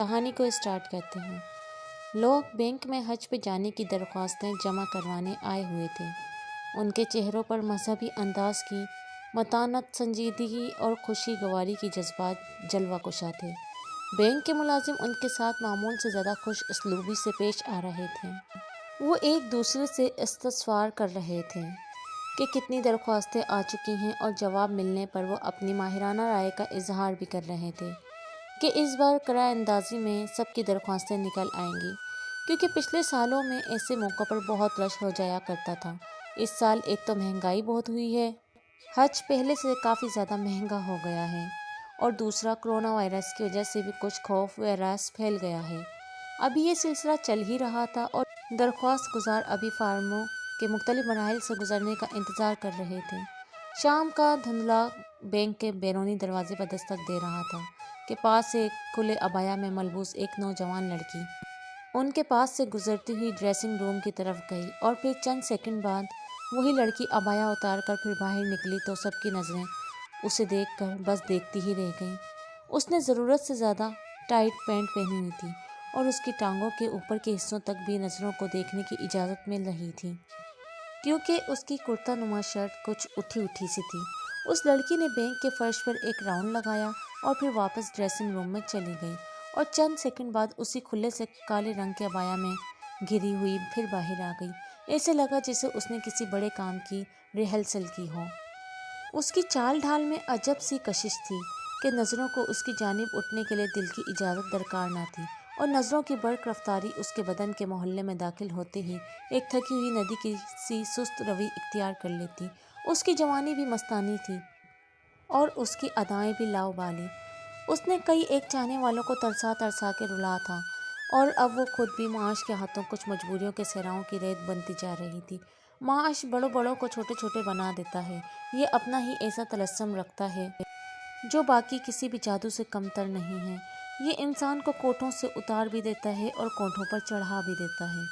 کہانی کو اسٹارٹ کرتے ہیں۔ لوگ بینک میں حج پہ جانے کی درخواستیں جمع کروانے آئے ہوئے تھے۔ ان کے چہروں پر مذہبی انداز کی متانت، سنجیدگی اور خوشی گواری کی جذبات جلوہ کشا تھے۔ بینک کے ملازم ان کے ساتھ معمول سے زیادہ خوش اسلوبی سے پیش آ رہے تھے۔ وہ ایک دوسرے سے استفسار کر رہے تھے کہ کتنی درخواستیں آ چکی ہیں، اور جواب ملنے پر وہ اپنی ماہرانہ رائے کا اظہار بھی کر رہے تھے کہ اس بار قرعہ اندازی میں سب کی درخواستیں نکل آئیں گی، کیونکہ پچھلے سالوں میں ایسے موقع پر بہت رش ہو جایا کرتا تھا۔ اس سال ایک تو مہنگائی بہت ہوئی ہے، حج پہلے سے کافی زیادہ مہنگا ہو گیا ہے، اور دوسرا کورونا وائرس کی وجہ سے بھی کچھ خوف و ہراس پھیل گیا ہے۔ ابھی یہ سلسلہ چل ہی رہا تھا اور درخواست گزار ابھی فارموں کے مختلف مراحل سے گزرنے کا انتظار کر رہے تھے۔ شام کا دھندلا بینک کے بیرونی دروازے پر دستک دے رہا تھا کہ پاس سے کھلے عبایا میں ملبوس ایک نوجوان لڑکی ان کے پاس سے گزرتی ہوئی ڈریسنگ روم کی طرف گئی، اور پھر چند سیکنڈ بعد وہی لڑکی عبایا اتار کر پھر باہر نکلی تو سب کی نظریں اسے دیکھ کر بس دیکھتی ہی رہ گئیں۔ اس نے ضرورت سے زیادہ ٹائٹ پینٹ پہنی ہوئی تھی، اور اس کی ٹانگوں کے اوپر کے حصوں تک بھی نظروں کو دیکھنے کی اجازت مل رہی تھی، کیونکہ اس کی کرتا نما شرٹ کچھ اٹھی سی تھی۔ اس لڑکی نے بینک کے فرش پر ایک راؤنڈ لگایا اور پھر واپس ڈریسنگ روم میں چلی گئی، اور چند سیکنڈ بعد اسی کھلے سے کالے رنگ کے عبایا میں گھری ہوئی پھر باہر آ گئی۔ ایسے لگا جیسے اس نے کسی بڑے کام کی ریہرسل کی ہو۔ اس کی چال ڈھال میں عجب سی کشش تھی کہ نظروں کو اس کی جانب اٹھنے کے لیے دل کی اجازت درکار نہ تھی، اور نظروں کی برق رفتاری اس کے بدن کے محلے میں داخل ہوتے ہی ایک تھکی ہوئی ندی کی سی سست روی اختیار کر لیتی۔ اس کی جوانی بھی مستانہ تھی اور اس کی ادائیں بھی لاابالی۔ اس نے کئی ایک چاہنے والوں کو ترسا کے رلا تھا، اور اب وہ خود بھی معاش کے ہاتھوں کچھ مجبوریوں کے صحراؤں کی ریت بنتی جا رہی تھی۔ معاش بڑوں کو چھوٹے بنا دیتا ہے، یہ اپنا ہی ایسا طلسم رکھتا ہے جو باقی کسی بھی جادو سے کمتر نہیں ہے۔ یہ انسان کو کوٹھوں سے اتار بھی دیتا ہے اور کونٹھوں پر چڑھا بھی دیتا ہے۔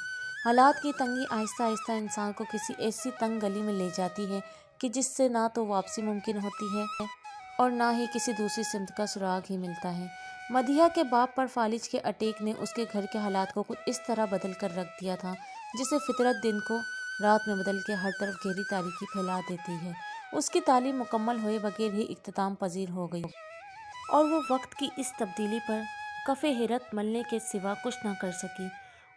حالات کی تنگی آہستہ آہستہ انسان کو کسی ایسی تنگ گلی میں لے جاتی ہے کہ جس سے نہ تو واپسی ممکن ہوتی ہے اور نہ ہی کسی دوسری سمت کا سراغ ہی ملتا ہے۔ مدیحہ کے باپ پر فالج کے اٹیک نے اس کے گھر کے حالات کو کچھ اس طرح بدل کر رکھ دیا تھا جسے فطرت دن کو رات میں بدل کے ہر طرف گہری تاریکی پھیلا دیتی ہے۔ اس کی تعلیم مکمل ہوئے بغیر ہی اختتام پذیر ہو گئی، اور وہ وقت کی اس تبدیلی پر کف حیرت ملنے کے سوا کچھ نہ کر سکی۔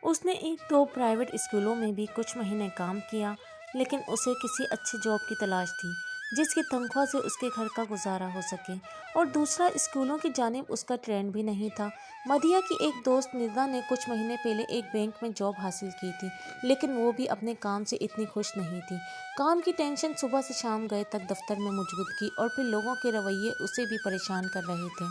اس نے ایک دو پرائیویٹ اسکولوں میں بھی کچھ مہینے کام کیا، لیکن اسے کسی اچھی جاب کی تلاش تھی جس کی تنخواہ سے اس کے گھر کا گزارا ہو سکے، اور دوسرا اسکولوں کی جانب اس کا ٹرینڈ بھی نہیں تھا۔ مدیحہ کی ایک دوست نردا نے کچھ مہینے پہلے ایک بینک میں جاب حاصل کی تھی، لیکن وہ بھی اپنے کام سے اتنی خوش نہیں تھی۔ کام کی ٹینشن صبح سے شام گئے تک دفتر میں موجودگی اور پھر لوگوں کے رویے اسے بھی پریشان کر رہے تھے۔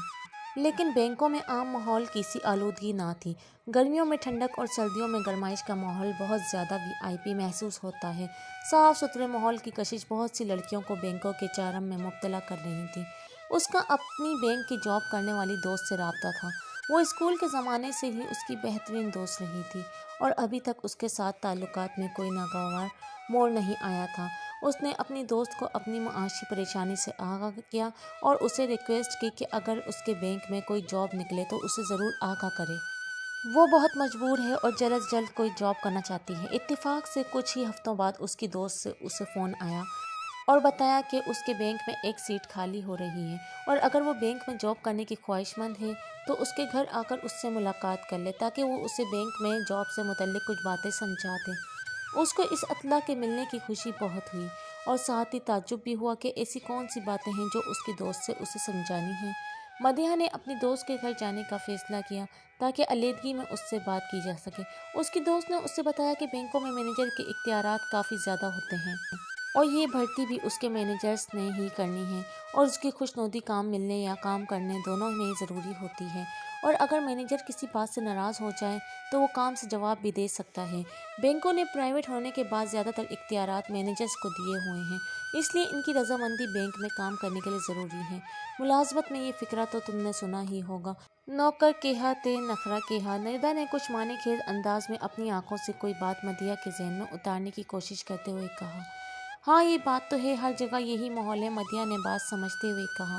لیکن بینکوں میں عام ماحول کی سی آلودگی نہ تھی۔ گرمیوں میں ٹھنڈک اور سردیوں میں گرمائش کا ماحول بہت زیادہ VIP محسوس ہوتا ہے۔ صاف ستھرے ماحول کی کشش بہت سی لڑکیوں کو بینکوں کے چارم میں مبتلا کر رہی تھی۔ اس کا اپنی بینک کی جاب کرنے والی دوست سے رابطہ تھا۔ وہ اسکول کے زمانے سے ہی اس کی بہترین دوست رہی تھی، اور ابھی تک اس کے ساتھ تعلقات میں کوئی ناگوار موڑ نہیں آیا تھا۔ اس نے اپنی دوست کو اپنی معاشی پریشانی سے آگاہ کیا اور اسے ریکویسٹ کی کہ اگر اس کے بینک میں کوئی جاب نکلے تو اسے ضرور آگاہ کرے۔ وہ بہت مجبور ہے اور جلد از جلد کوئی جاب کرنا چاہتی ہے۔ اتفاق سے کچھ ہی ہفتوں بعد اس کی دوست سے اسے فون آیا اور بتایا کہ اس کے بینک میں ایک سیٹ خالی ہو رہی ہے، اور اگر وہ بینک میں جاب کرنے کی خواہش مند ہے تو اس کے گھر آ کر اس سے ملاقات کر لے تاکہ وہ اسے بینک میں جاب سے متعلق کچھ باتیں سمجھا دے۔ اس کو اس اطلاع کے ملنے کی خوشی بہت ہوئی، اور ساتھ ہی تعجب بھی ہوا کہ ایسی کون سی باتیں ہیں جو اس کی دوست سے اسے سمجھانی ہیں۔ مدیحہ نے اپنی دوست کے گھر جانے کا فیصلہ کیا تاکہ علیحدگی میں اس سے بات کی جا سکے۔ اس کی دوست نے اس سے بتایا کہ بینکوں میں مینیجر کے اختیارات کافی زیادہ ہوتے ہیں، اور یہ بھرتی بھی اس کے مینیجرز نے ہی کرنی ہے، اور اس کی خوشنودی کام ملنے یا کام کرنے دونوں میں ضروری ہوتی ہے، اور اگر مینیجر کسی بات سے ناراض ہو جائے تو وہ کام سے جواب بھی دے سکتا ہے۔ بینکوں نے پرائیویٹ ہونے کے بعد زیادہ تر اختیارات مینیجرز کو دیے ہوئے ہیں، اس لیے ان کی رضامندی بینک میں کام کرنے کے لیے ضروری ہے۔ ملازمت میں یہ فقرہ تو تم نے سنا ہی ہوگا، نوکر کہا تے نخرہ کہا۔ نردا نے کچھ معنی خیز انداز میں اپنی آنکھوں سے کوئی بات مدیحہ کے ذہن میں اتارنے کی کوشش کرتے ہوئے کہا۔ ہاں یہ بات تو ہے، ہر جگہ یہی ماحول ہے، مدیحہ نے بات سمجھتے ہوئے کہا۔